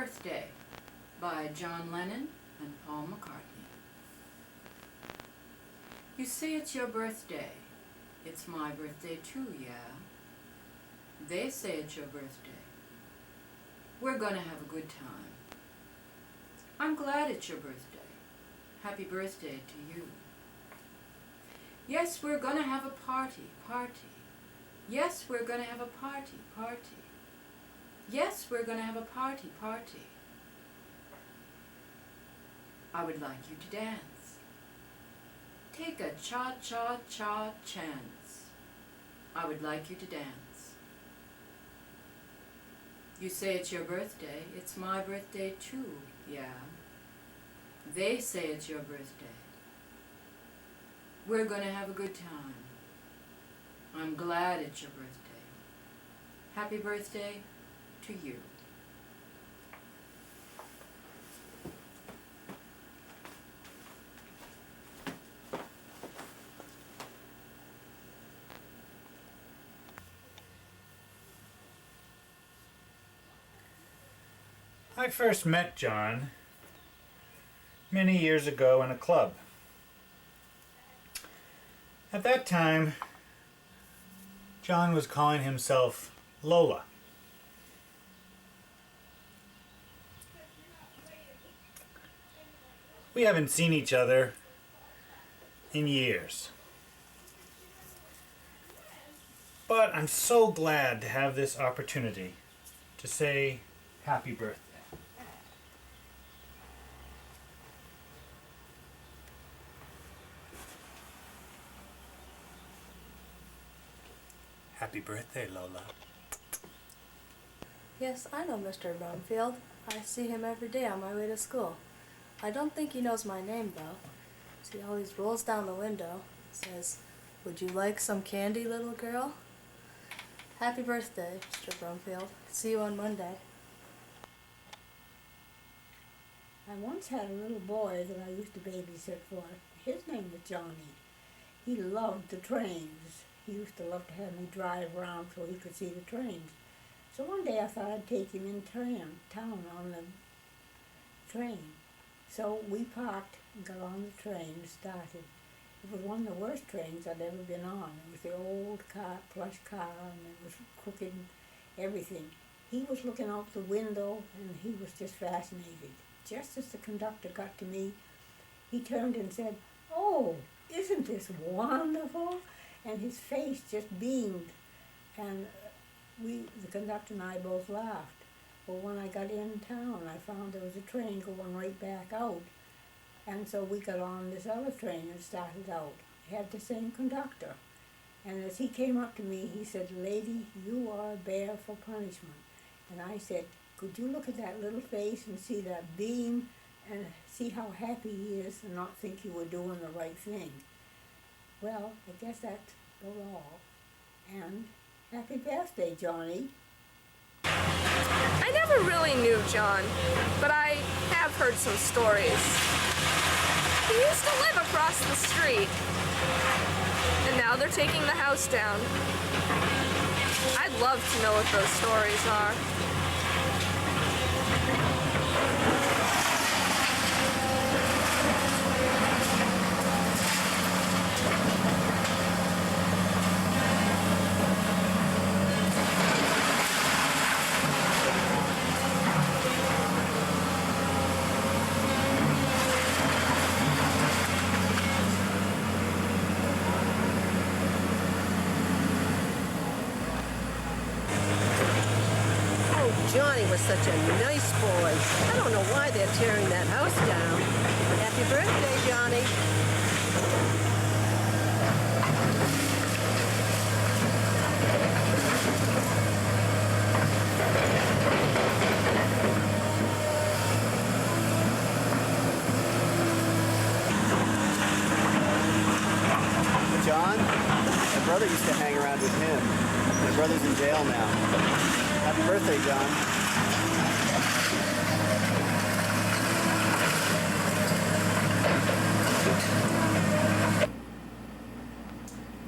Birthday by John Lennon and Paul McCartney. You say it's your birthday. It's my birthday too, yeah. They say it's your birthday. We're gonna have a good time. I'm glad it's your birthday. Happy birthday to you. Yes, we're gonna have a party. Yes, we're gonna have a party. Yes, we're gonna have a party. I would like you to dance. Take a cha-cha-cha chance. I would like you to dance. You say it's your birthday. It's my birthday too, yeah. They say it's your birthday. We're gonna have a good time. I'm glad it's your birthday. Happy birthday to you. I first met John many years ago in a club. At that time, John was calling himself Lola. We haven't seen each other in years. But I'm so glad to have this opportunity to say happy birthday. Happy birthday, Lola. Yes, I know Mr. Brumfield. I see him every day on my way to school. I don't think he knows my name, though. See, he always rolls down the window, says, "Would you like some candy, little girl?" Happy birthday, Mr. Brumfield. See you on Monday. I once had a little boy that I used to babysit for. His name was Johnny. He loved the trains. He used to love to have me drive around so he could see the trains. So one day I thought I'd take him in town on the train. So we parked and got on the train and started. It was one of the worst trains I'd ever been on. It was the old plush car, and it was crooked and everything. He was looking out the window and he was just fascinated. Just as the conductor got to me, he turned and said, "Oh, isn't this wonderful?" And his face just beamed. And the conductor and I both laughed. Well, when I got in town, I found there was a train going right back out. And so we got on this other train and started out. It had the same conductor. And as he came up to me, he said, "Lady, you are a bear for punishment." And I said, "Could you look at that little face and see that beam and see how happy he is and not think you were doing the right thing?" Well, I guess that's all. And happy birthday, Johnny. I never really knew John, but I have heard some stories. He used to live across the street, and now they're taking the house down. I'd love to know what those stories are. Johnny was such a nice boy. I don't know why they're tearing that house down. Happy birthday, Johnny. John? My brother used to hang around with him. My brother's in jail now. Happy birthday, John.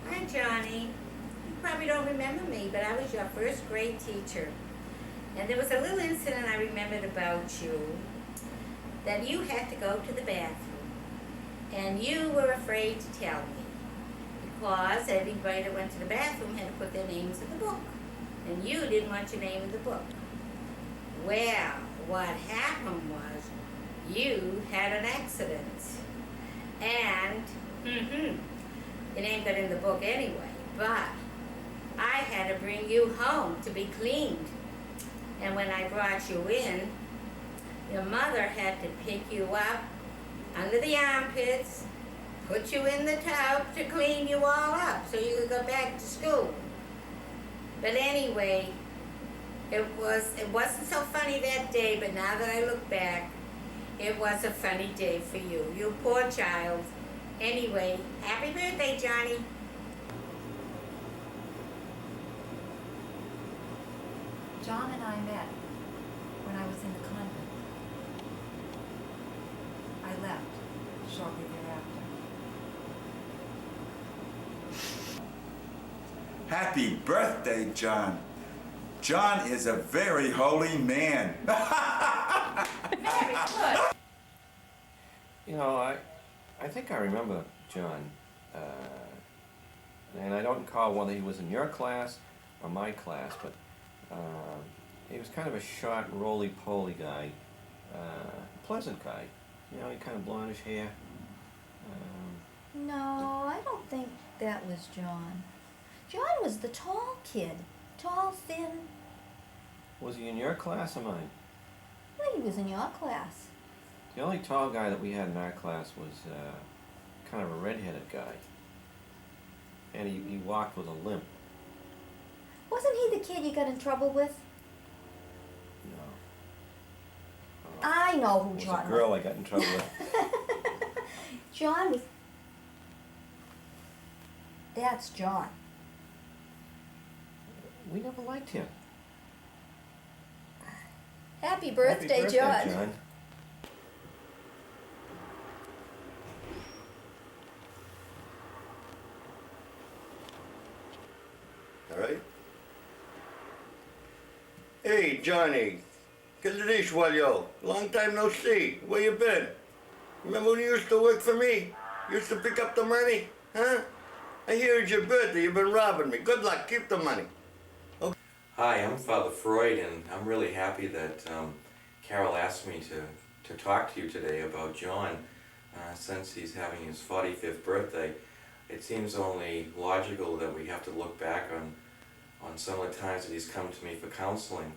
Hi, Johnny. You probably don't remember me, but I was your first grade teacher. And there was a little incident I remembered about you, that you had to go to the bathroom, and you were afraid to tell me, because everybody that went to the bathroom had to put their names in the book, and you didn't want your name in the book. Well, what happened was, you had an accident, and your name got in the book anyway, but I had to bring you home to be cleaned. And when I brought you in, your mother had to pick you up under the armpits, put you in the tub to clean you all up so you could go back to school. But anyway, it wasn't so funny that day, but now that I look back, it was a funny day for you. You poor child. Anyway, happy birthday, Johnny. John and I met when I was in the convent. I left shortly thereafter. Happy birthday, John. John is a very holy man. Very good. You know, I think I remember John, and I don't recall whether he was in your class or my class, but he was kind of a short, roly-poly guy, pleasant guy. You know, he kind of blondish hair. No, I don't think that was John. John was the tall kid. Tall, thin. Was he in your class or mine? Well, he was in your class. The only tall guy that we had in our class was kind of a red-headed guy. And he walked with a limp. Wasn't he the kid you got in trouble with? No. I know who It was John a girl I got in trouble with. John was... That's John. We never liked him. Happy birthday, Happy birthday, John. John. All right. Hey, Johnny. Que dish, Walyo? Long time no see. Where you been? Remember when you used to work for me? Used to pick up the money? Huh? I hear it's your birthday. You've been robbing me. Good luck. Keep the money. Okay. Hi, I'm Father Freud, and I'm really happy that Carol asked me to talk to you today about John, since he's having his 45th birthday. It seems only logical that we have to look back on some of the times that he's come to me for counseling.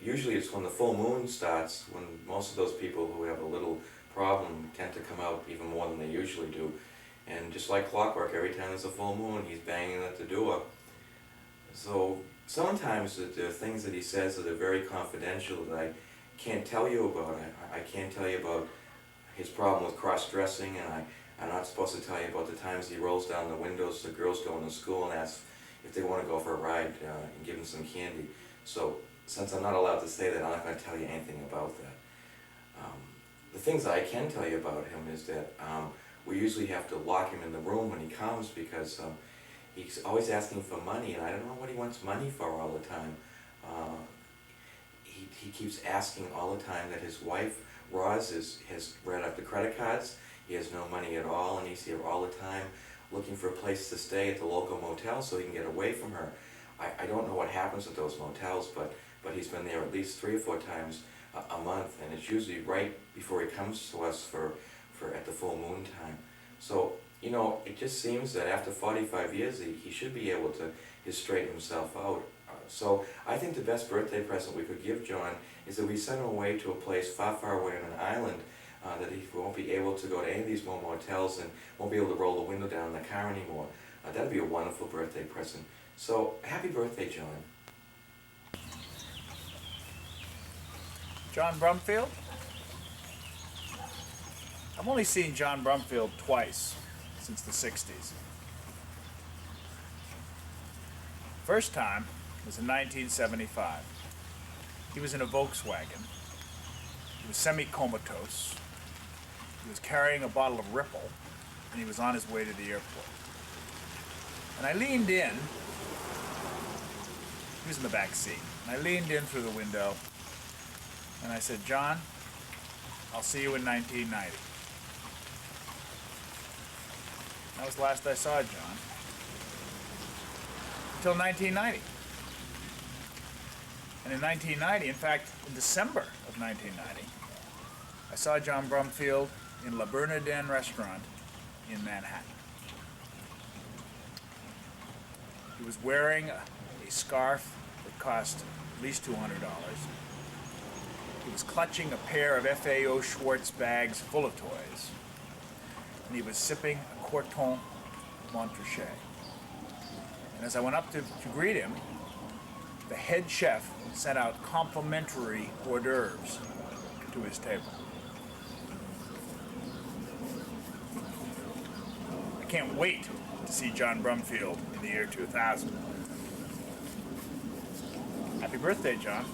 Usually it's when the full moon starts, when most of those people who have a little problem tend to come out even more than they usually do. And just like clockwork, every time there's a full moon, he's banging at the door. So sometimes there are things that he says that are very confidential that I can't tell you about. I can't tell you about his problem with cross-dressing, and I'm not supposed to tell you about the times he rolls down the windows to girls going to school and asks if they want to go for a ride and give them some candy. So since I'm not allowed to say that, I'm not going to tell you anything about that. The things that I can tell you about him is that we usually have to lock him in the room when he comes because he's always asking for money, and I don't know what he wants money for all the time. He keeps asking all the time that his wife, Roz, has read up the credit cards. He has no money at all, and he's here all the time looking for a place to stay at the local motel so he can get away from her. I don't know what happens at those motels, but he's been there at least 3 or 4 times a month, and it's usually right before he comes to us for at the full moon time. So, you know, it just seems that after 45 years he should be able to straighten himself out. So I think the best birthday present we could give John is that we send him away to a place far, far away on an island that he won't be able to go to any of these more motels and won't be able to roll the window down in the car anymore. That'd be a wonderful birthday present. So, happy birthday, John. John Brumfield? I've only seen John Brumfield twice since the 60s. First time was in 1975. He was in a Volkswagen. He was semi-comatose. He was carrying a bottle of Ripple, and he was on his way to the airport. And I leaned in. was in the back seat. And I leaned in through the window and I said, "John, I'll see you in 1990. That was the last I saw John. Until 1990. And in 1990, in fact, in December of 1990, I saw John Brumfield in La Bernardin restaurant in Manhattan. He was wearing a scarf that cost at least $200. He was clutching a pair of FAO Schwartz bags full of toys. And he was sipping a Corton Montrachet. And as I went up to greet him, the head chef sent out complimentary hors d'oeuvres to his table. I can't wait to see John Brumfield in the year 2000. Happy birthday, John.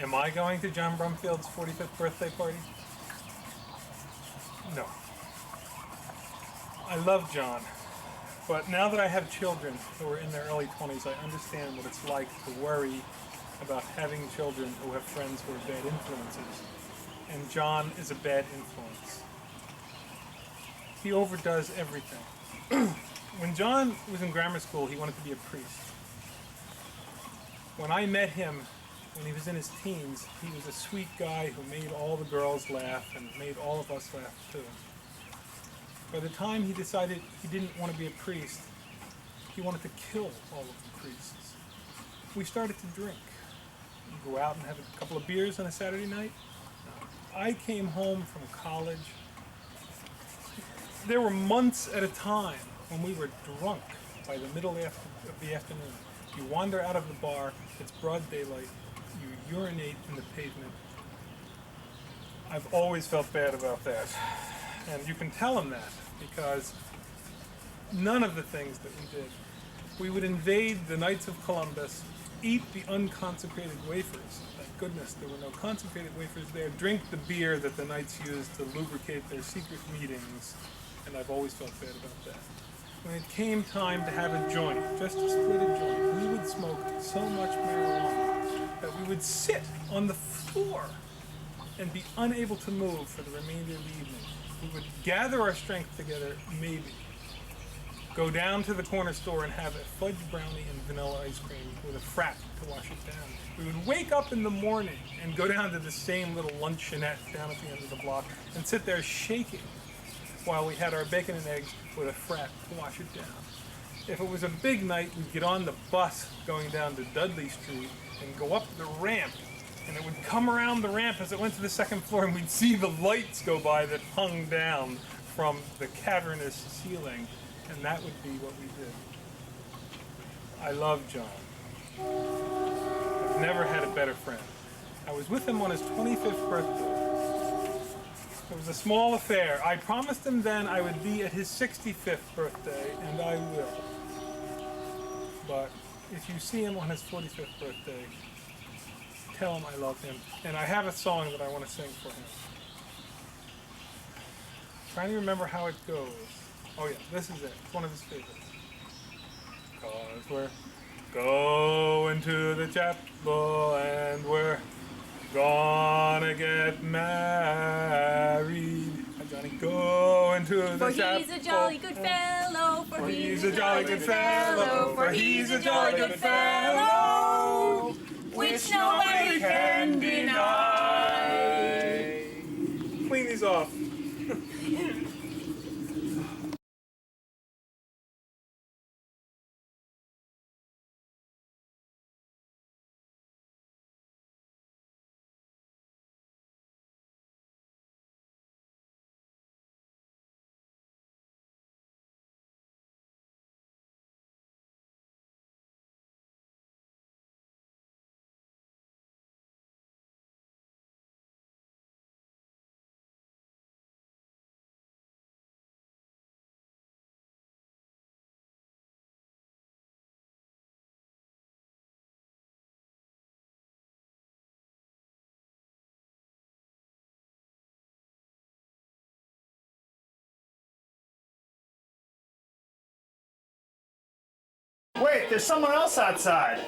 Am I going to John Brumfield's 45th birthday party? No. I love John, but now that I have children who are in their early 20s, I understand what it's like to worry about having children who have friends who are bad influences. And John is a bad influence. He overdoes everything. When John was in grammar school, he wanted to be a priest. When I met him, when he was in his teens, he was a sweet guy who made all the girls laugh and made all of us laugh too. By the time he decided he didn't want to be a priest, he wanted to kill all of the priests. We started to drink. We'd go out and have a couple of beers on a Saturday night. I came home from college. There were months at a time when we were drunk by the middle of the afternoon. You wander out of the bar, it's broad daylight, you urinate in the pavement. I've always felt bad about that. And you can tell him that, because none of the things that we did. We would invade the Knights of Columbus, eat the unconsecrated wafers. Thank goodness there were no consecrated wafers there. Drink the beer that the Knights used to lubricate their secret meetings. And I've always felt bad about that. When it came time to have a joint, just to split a joint, we would smoke so much marijuana that we would sit on the floor and be unable to move for the remainder of the evening. We would gather our strength together, maybe, go down to the corner store and have a fudge brownie and vanilla ice cream with a frap to wash it down. We would wake up in the morning and go down to the same little luncheonette down at the end of the block and sit there shaking while we had our bacon and eggs with a frap to wash it down. If it was a big night, we'd get on the bus going down to Dudley Street and go up the ramp, and it would come around the ramp as it went to the second floor, and we'd see the lights go by that hung down from the cavernous ceiling, and that would be what we did. I love John. I've never had a better friend. I was with him on his 25th birthday. It was a small affair. I promised him then I would be at his 65th birthday, and I will. But if you see him on his 45th birthday, tell him I love him. And I have a song that I want to sing for him. Trying to remember how it goes. Oh yeah, this is it. It's one of his favorites. 'Cause we're going to the chapel and we're gonna get married. Hi, Johnny. Going to the chapel. For he's a jolly good fellow. For he's a jolly good fellow. For he's a jolly good fellow. Which nobody can deny. Clean these off. Wait, there's someone else outside.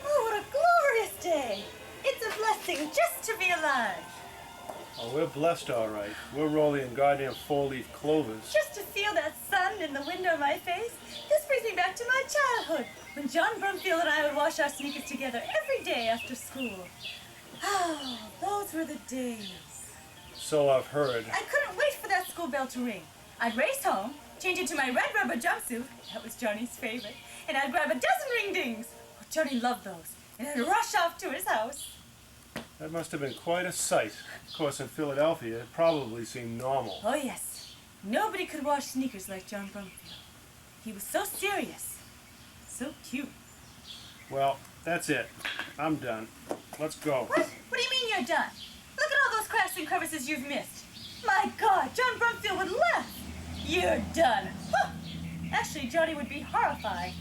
Oh, what a glorious day! It's a blessing just to be alive. Oh, we're blessed, all right. We're rolling in goddamn four-leaf clovers. Just to feel that sun in the window of my face. This brings me back to my childhood, when John Brumfield and I would wash our sneakers together every day after school. Oh, those were the days. So I've heard. I couldn't wait for that school bell to ring. I'd race home, change into my red rubber jumpsuit, that was Johnny's favorite, and I'd grab a dozen ring dings. Oh, Johnny loved those. And I'd rush off to his house. That must have been quite a sight. Of course, in Philadelphia, it probably seemed normal. Oh, yes. Nobody could wash sneakers like John Brumfield. He was so serious. So cute. Well, that's it. I'm done. Let's go. What? What do you mean you're done? Look at all those cracks and crevices you've missed. My God, John Brumfield would laugh. You're done. Huh. Actually, Johnny would be horrified.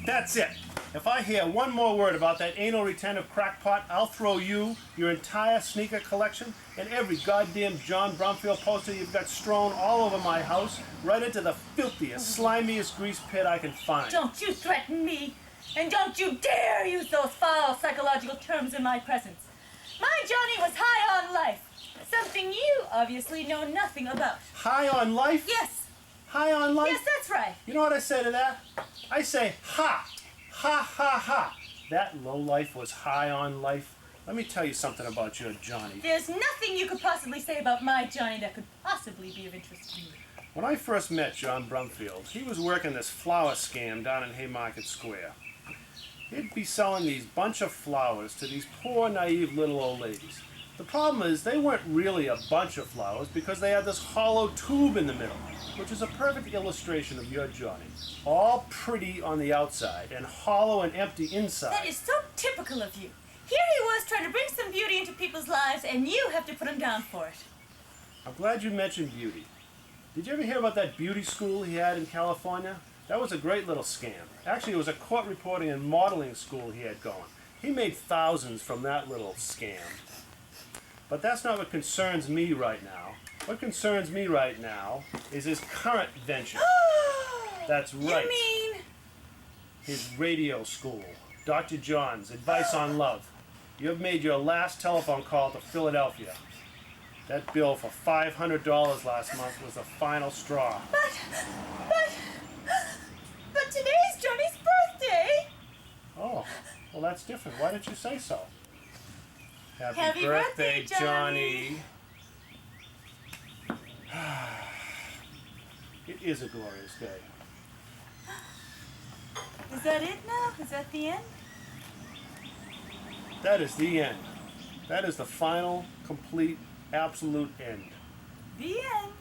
That's it. If I hear one more word about that anal retentive crackpot, I'll throw you, your entire sneaker collection, and every goddamn John Brumfield poster you've got strewn all over my house, right into the filthiest, slimiest grease pit I can find. Don't you threaten me. And don't you dare use those foul psychological terms in my presence. My Johnny was high on life. Something you obviously know nothing about. High on life? Yes. High on life? Yes, that's right. You know what I say to that? I say, ha! Ha ha ha! That lowlife was high on life. Let me tell you something about your Johnny. There's nothing you could possibly say about my Johnny that could possibly be of interest to you. When I first met John Brumfield, he was working this flower scam down in Haymarket Square. He'd be selling these bunch of flowers to these poor, naive little old ladies. The problem is they weren't really a bunch of flowers because they had this hollow tube in the middle, which is a perfect illustration of your Johnny. All pretty on the outside and hollow and empty inside. That is so typical of you. Here he was trying to bring some beauty into people's lives, and you have to put him down for it. I'm glad you mentioned beauty. Did you ever hear about that beauty school he had in California? That was a great little scam. Actually, it was a court reporting and modeling school he had going. He made thousands from that little scam. But that's not what concerns me right now. What concerns me right now is his current venture. That's right. You mean? His radio school. Dr. John's Advice on Love. You have made your last telephone call to Philadelphia. That bill for $500 last month was the final straw. But today's Johnny's birthday. Oh, well that's different. Why didn't you say so? Happy birthday, Johnny. It is a glorious day. Is that it now? Is that the end? That is the end. That is the final, complete, absolute end. The end.